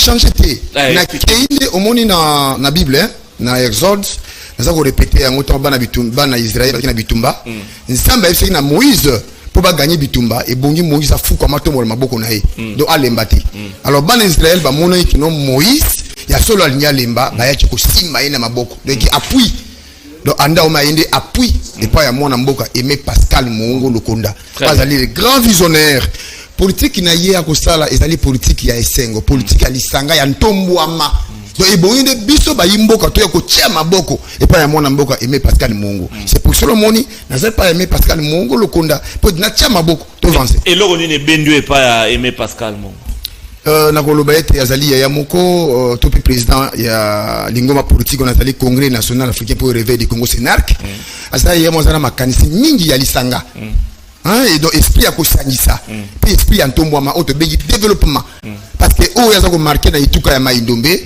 changé te. Na keinde omoni na Bible hein, na Exode, nous avons répété en autant bana bitumba na Israël na bitumba. Nzamba yebisi na Moïse pour ba gagner bitumba et bongi Moïse a fou comme atombo maboko na ye. Donc alembati. Alors bana Israël ba mono ki no Moïse ya solo alinya lemba ba ya ko simba ina maboko. Donc appui. Donc anda omaende appui et pas ya mona mboka Aimé Pascal Mongo Lokonda. Pas aller les grands visionnaires. Politique na ye akosala ezali politique ya esengo, politique ya lisanga ya ntombwama. Donc eboyinde biso ba yimboka to ya ko tia maboko et pas ya mona mboka Aimé Pascal Mongo. C'est pour cela moni na za pas Aimé Pascal Mongo Lokonda pour na tia maboko to avancer. Et loro ni ne bendu et pas ya Aimé Pascal Mongo. Na koloba ete azali ya moko topi président ya lingoma politique on azali Congrès national africain pour réveil du Congo Sénarc. Azali ya mozana makanisi mingi ya lisanga. Hein, et donc esprit à kosangisa puis esprit à ntombwama auto begi développement parce que o yaza ko marquer na ituka ya Maindombe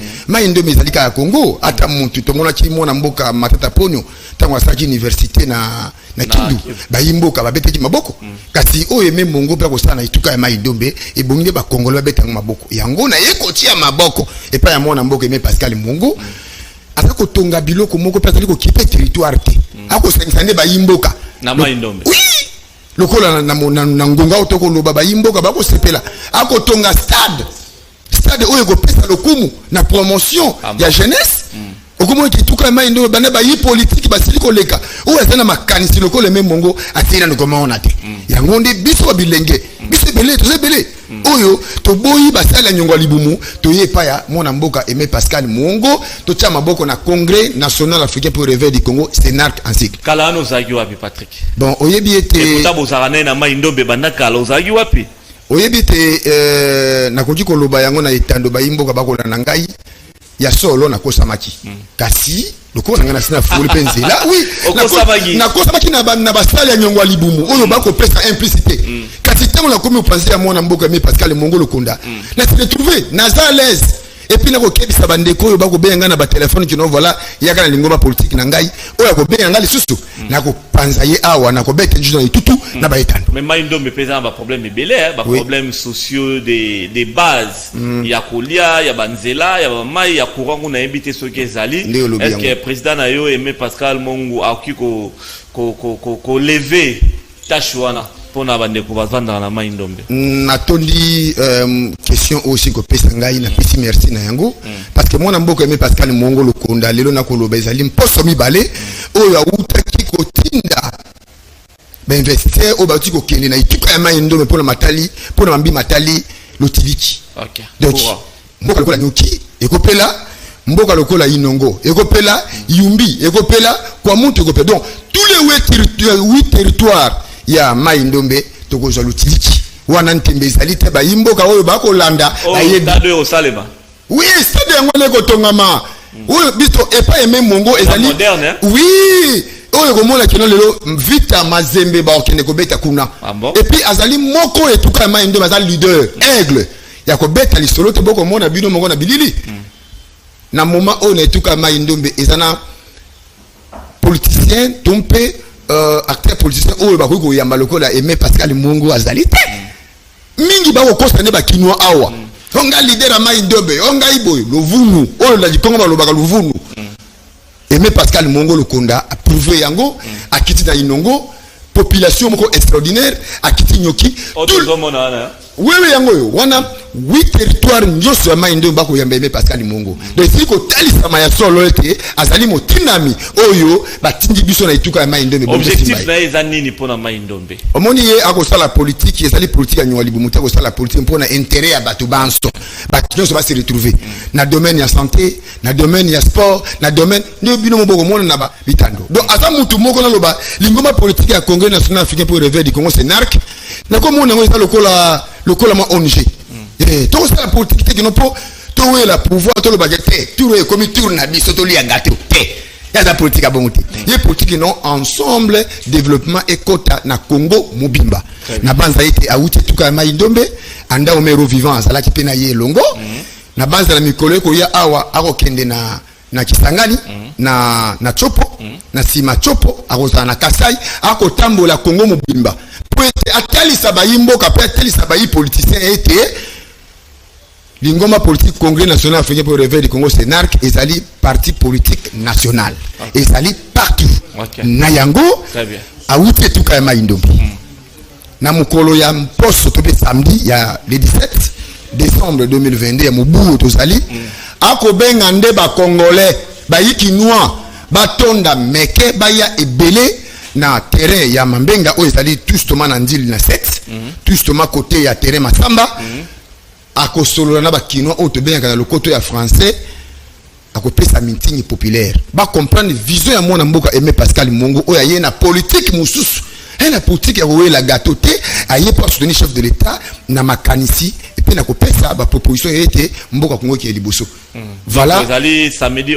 ezalika ya Congo ata muntu tomona ki mona mboka matata ponyo tango asaki université na Kindu ba yimboka ba beteki maboko kasi o Aimé Mongo pa ko sana ituka ya Maindombe e bongile ba Congolais ba betanga maboko yango na yeko tia maboko et pas ya mona mboka Aimé Pascal Mongo ata ko tonga biloko moko pa ko kipe territoire te ako sengane ba yimboka na Maindombe. Oui. Lokola na ngonga otoko loba ba yimboka bako sepela akotonga stade oyo ko pesa lokumu na promotion ya jeunesse okumo ki tuka Maindombe bana ba yi politique ba siliko leka oyo azana makanisi lokola Aimé Mongo atina ngoma onate yango nde biso bilenge biso belé to belé oyo to boyi basala nyongwa libumu to yepa ya mona mboka Aimé Pascal Mongo to tia maboko na Congrès national africain pour réveil du Congo Sénarc en cycle kala no zagi wapi Patrick bon oyebi ete tabo zarana na Maindombe banda kala zagi wapi oyebi ete nakoki koloba yango na etando ba yimboka bakola na ngai ya solo na kosamaki kasi lokola ngana sina fuli penzela oui na kosamaki na basala ya nyongwa libumu oyo bako pesa implicité kasi tango na komi upanzi ya mwana mboka Aimé Pascal Mongo Lokonda na se retrouver naza à l'aise et puis na ko kebisa bandeko oyo bako benga na ba téléphone kino voilà yaka na lingoma politique na ngai oyo ko benga lisusu na ko panza ye awa na ko bete juno itutu na ba etando mais Maindombe pesa ba problème belé ba problème sociaux des bases ya kolia ya banzela ya mai ya courant na ebité soki ezali est-ce que président na yo Aimé Pascal Mongo aki ko lever tashwana pona bande ko bazanda na Maindombe natondi question aussi ko pesa ngai na pesi merci na yango parce que mona mboka Aimé Pascal Mongo Lokonda lelo na koloba ezali mposo mibale oyo awutaki kotinda ben investir au bati ko kende na ituka ya Maindombe pona matali pona mambi matali lotiliki OK donc mboka lokola nyoki ekopela mboka lokola inongo ekopela yumbi ekopela kwa muntu ekopela donc tous les 8 territoires ya Maindombe tokozwa lutiliki wana ntembe ezali te ba yimboka oyo bakolanda stade au Salema oui stade yango leko tongama oyo biso epa Aimé Mongo ezali moderne oui oyo komona kino lelo Vita Mazembe ba okende ko beta kuna et puis azali moko etuka ya Maindombe azali leader aigle ya ko beta lisolo te boko mona bino moko na bilili na moment on etuka Maindombe ezana politicien tompe acteur politicien oyo bakoki koyamba lokola Aimé Pascal Mongo azali te mingi bako kosane ba kinwa awa onga leader ya Maindombe onga iboy lovunu oyo la Kongo balobaka lovunu Aimé Pascal Mongo Lokonda a prouvé yango akiti na inongo population moko extraordinaire akiti nyoki tout le monde là oui yango yo wana 8 territoires nyoso ya Maindombe bako yamba Aimé Pascal Mongo donc siko talisa ma ya solo ete azali motinami oyo batindi biso na ituka ya Maindombe objectif na ezani ni pona Maindombe omoni ye akosala politique ezali politique ya nyolibu muta akosala politique pona intérêt ya bato banso bato nyoso ba se retrouver na domaine ya santé na domaine ya sport na domaine nde bino moboko mona na ba bitando donc asa mutu moko na loba lingoma politique ya Congrès national africain pour réveil du Congo Sénarc na ko mona ngo eza lokola ma ONG to la politique te kino po to la pouvoir to le bagate tout est comme tour na biso to li angate te ya da politique a bonté les politique non ensemble développement et quota na Congo mobimba na banza ete awuti tuka Maindombe anda omero vivant ala ki pena ye longo na banza la mikolo ko ya awa akokende na Kisangani na Chopo na Sima Chopo akozana na Kasai akotambola Congo mobimba po ete atalisa ba yimboka pe atalisa ba yi politicien ete Lingoma politique Congrès national africain pour le réveil du Congo CNARC ezali parti politique national. Ezali partout. Nayango. Très bien. A outé tout kama indombi. Na mukolo ya mposo tope samedi ya le 17 décembre 2022 ya mubu tozali. Ako benga nde ba congolais ba yikinwa ba tonda meke ba ya ebele na terrain ya Mambenga o ezali tous toma na ndili na 7 tous toma côté ya terrain Masamba ako solo na ba kinwa o to benga na lokoto ya français ako pesa meeting populaire ba comprendre vision ya mwana mboka Aimé Pascal Mongo o ya ye na politique mususu la politique ya la gâteau te aye pour soutenir chef de l'état na makanisi et puis na ko pesa ba proposition était mboka Congo qui est liboso voilà vous allez samedi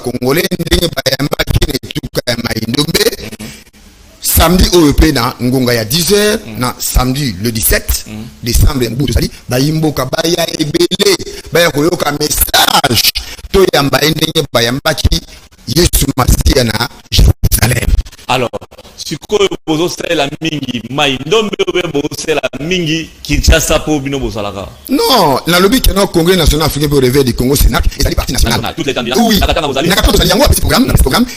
congolais ndenge bayamba kine tuka ya maindombe samedi européen na ngonga ya 10h na samedi le 17 décembre mbuto sali bayimboka baya ebele baya koyoka message to yamba ndenge bayamba ki Yesu Masia na Jérusalem. Alors, sikoyo bozo sala mingi maindombe bozo sala mingi Kinshasa po bino bozalaka. Non, na lobby que no Congrès national africain pour le réveil du Congo CNARC et ça parti national. Toutes les candidats. Oui. Na kataka yango petit programme,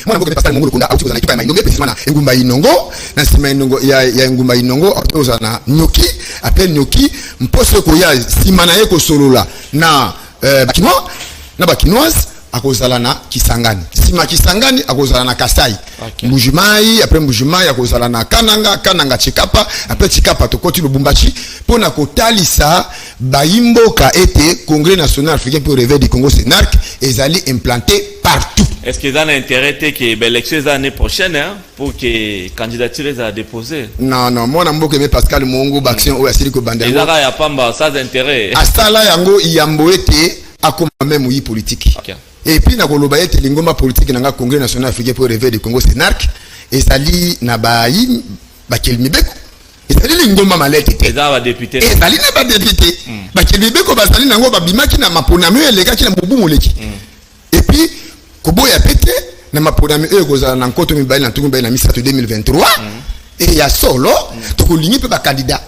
moi na passer Mongo Konda auto na kipa maindombe précisément na Ngumba Inongo, na sima Inongo ya Ngumba Inongo auto na Nyoki, appelle Nyoki, mposo ko ya simana ye ko solola na bakinoise akozala na Kisangani. Sima Kisangani akozala na Kasai. Mbujimai après Mbujimai akozala na Kananga Chikapa après Chikapa to koti Lubumbashi pona kotalisa bayimboka ete Congrès national africain pour le réveil du Congo CNARC ezali implanté partout. Est-ce que ça a intérêt que l'élection l'année prochaine pour que candidature soit déposée? Non, moi na mboka Aimé Pascal Mongo baction o asili ko bandela. Ezaka ya pamba ça intérêt. Asala yango yambo ete akoma même yi politique. Et puis na koloba ete lingoma politique na Congrès national africain pour le réveil du Congo CNARC ezali na bayi bakelmibeko. Ezali lingoma malete te. Ezali ba député. Ezali na ba député. Bakelmibeko bazali nango babimaki na maponami elekaki na mubu moleki. Et puis koboya pete na maponami kozala na nkoto mibali na tukumba na misato 2023 et ya solo to kolingi pe ba candidat.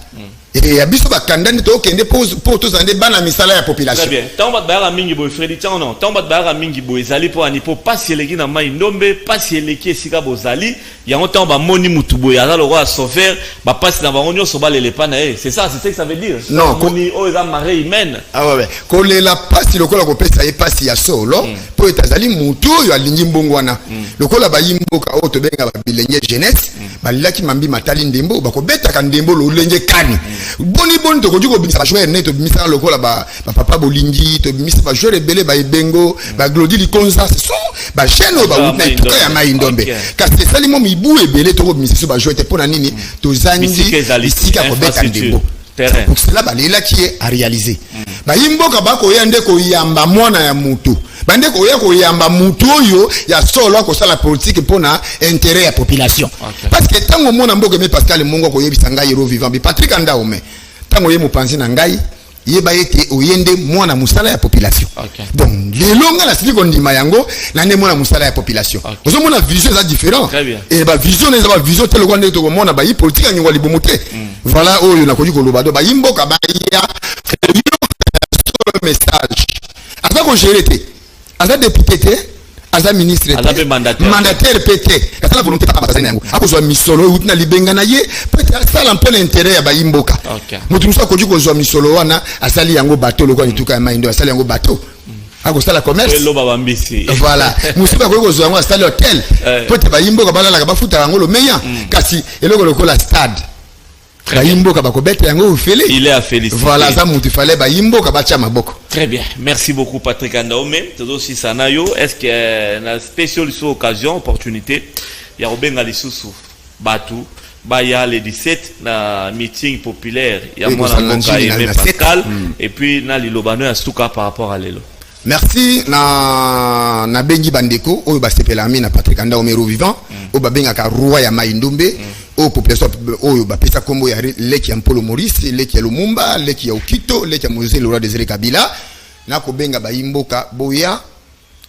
Et ya biso ba candidat to kende pour to zande bana misala ya population. Très bien. Tant bat ba mingi boy Freddy tant non. Tant bat ba mingi boy ezali pour anipo pas eleki na mai ndombe pas eleki esika bozali ya tant ba moni mutu boy aza le roi sauveur ba passe na bango nyoso ba lele pa na c'est ça c'est ce que ça veut dire. Non, moni o eza marée humaine. Ah ouais. Ko lela passe lokola ko pesa ye passe ya solo po etazali mutu yo alingi mbongo wana. Lokola ba yimboka o to benga ba bilenye jeunesse ba laki mambi matali ndembo ba ko beta ka ndembo lo lenge kani. Boni to ko juko bisa ba joueur net to bisa lokola ba papa bolingi to bisa ba joueur ebele ba ebengo ba glodi likonza ce sont ba chaîne ba utna to ya maindombe kasi sali mo mibu ebele to ko bisa ba joueur te pona nini to zangi isika ko beta ndembo pour cela ba lela qui est à réaliser ba yimboka ba ko yande ko yamba mwana ya mutu bande ko ya ko yamba mutu oyo ya solo ko sala politique pona intérêt ya population parce que tango mona mboka Aimé Pascal Mongo ko yebisa ngai ro vivant bi Patrick Ndaome tango ye mopanzi na ngai yeba ete oyende mwana musala ya population donc lelo nga na sili ko ndima yango na ne mwana musala ya population ozo mona vision za différent et ba vision eza ba vision telo ko ndeko mona ba yi politique ya ngwa libomote voilà oyo na ko jiko lobado ba yimboka ba ya message asa ko gérer te asa député te asa ministre te mandataire pété asa la volonté pas bazana yango akozwa misolo utina libenga na ye peut asa la peu l'intérêt ya ba yimboka mutu musa ko jiko zwa misolo wana asali yango bateau lokwa nituka ya maindo asali yango bateau akosala commerce voilà musiba ko kozwa yango asali hotel peut ba yimboka balala ka bafuta yango lo meya kasi eloko lokola stade il est à féliciter. Voilà, ça il fallait très bien, merci beaucoup Patrick Ndaome. Aussi Sanayo, est-ce que na spéciale occasion, opportunité, il y a Obenga Lisusu, Batu, Baya le 17 na meeting populaire, il y a moi Aimé Pascal et puis na Lilobano à Stuka par rapport à Lelo. Merci na bengi bandeko oyo basepela na Patrick Ndaome vivant o babenga ka roi ya maindombe o population oyo bapesa kombo ya leki ya Mpolo Maurice leki ya Lumumba leki ya Okito leki ya Mosée le roi Désiré Kabila na ko benga bayimboka boya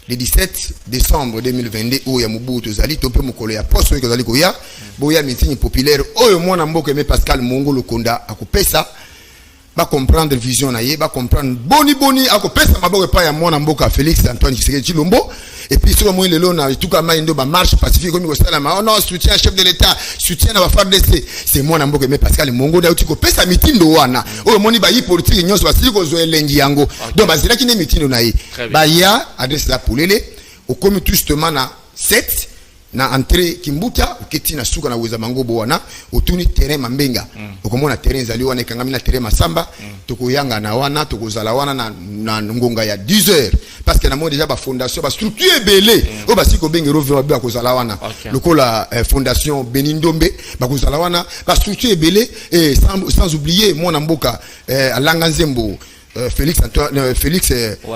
le 17 décembre 2022 oyo ya Mobutu zali to pe mokolo ya poste oyo zali koya boya meeting populaire oyo mwana mboka Aimé Pascal Mongo Lukonda akopesa ba comprendre vision na ye ba comprendre boni akopesa maboko pa ya mwana mboka Félix Antoine Tshisekedi Tshilombo et puis sur moi lelo na tout kama indo ba marche pacifique comme ko sala ma non soutien chef de l'état soutien na ba FARDC c'est mwana mboka Aimé Pascal Mongo da uti kopesa mitindo wana oyo moni ba yi politique nyonso ba siko zo elengi yango donc ba zela kine mitindo na ye ba ya adresse la polele au comme justement na 7 na entrée Kimbuta uketi na suka na weza mangobo wana otuni terrain Mambenga okomona terrain zali wana kangami na terrain Masamba tokoyanga na wana tokozala wana na ngonga ya 10h parce que na mo déjà ba fondation ba structure belé o ba siko bengero ba kozala wana lokola fondation Benindombe ba kozala wana ba structure belé et sans oublier mon mboka alanga nzembo Félix Antoine Félix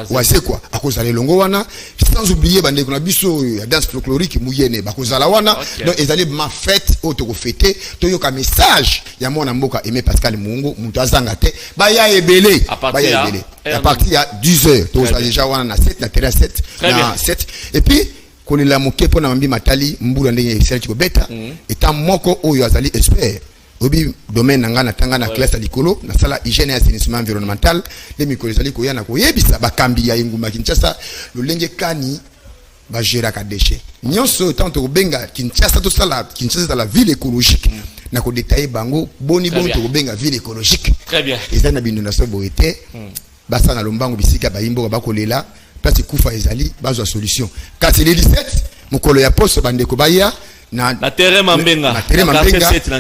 Wazekwa akozala longo wana sans oublier bande ko na biso ya danse folklorique muyene bakozala wana donc ezali ma fête auto ko fêter to yoka message ya mwana mboka Aimé Pascal Mongo mutu azanga te ba ya ebele à partir ya 10h to ça déjà wana na 7 na terrain 7 na 7 et puis kolela moke pona mambi matali mbula ndenge serti ko beta etant moko oyo azali expert obi domaine nanga na tanga na classe likolo na sala hygiène et assainissement environnemental les mikolezali ko yana ko yebisa bakambi ya Nguma Kinshasa lolenge kani ba gérer ka déchets nyonso tant ko benga Kinshasa to sala Kinshasa la ville écologique na ko détailler bango boni to ko benga ville écologique très bien ezana bino na so boete basa na lombango bisika ba yimbo ba kolela place kufa ezali bazwa solution kasi le 17 mokolo ya poste bande ko baya na terrain Mambenga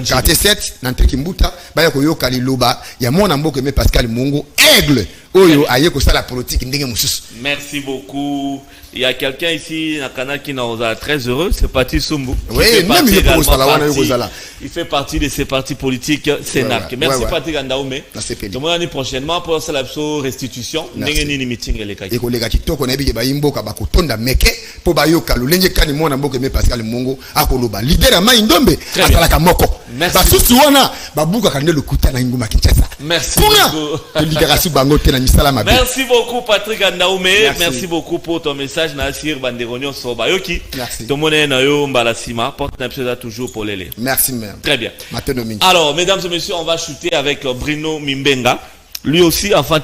quartier 7 na Kimbuta baya koyoka liloba ya mwana mboka Aimé Pascal Mongo aigle oyo aye ko sala politique ndenge mususu. Merci beaucoup. Il y a quelqu'un ici na canal qui nous a très heureux, c'est Patrice Sumbu. Oui, même il fait partie de ces partis politiques Sénac. Merci Patrick Andaume. Donc l'année prochainement pour la restitution ndenge ni meeting les kaki. Et kolega kitoko na bi ba yimboka ba kotonda meke po ba yoka lolenge kani mwana mboka Aimé Pascal Mongo akoloba leader ya mai ndombe atala ka moko. Ba susu wana babuka kande lokuta na Nguma Kinshasa. Merci beaucoup. Merci beaucoup Patrick Andaume. Merci beaucoup pour ton message. Nasir Banderonio Sobayoki. Merci. Tout le monde est dans Mbalasima. Porte n'absolument toujours pour les. Merci même. Très bien. Alors, mesdames et messieurs, on va shooter avec Bruno Mimbenga. Lui aussi, enfant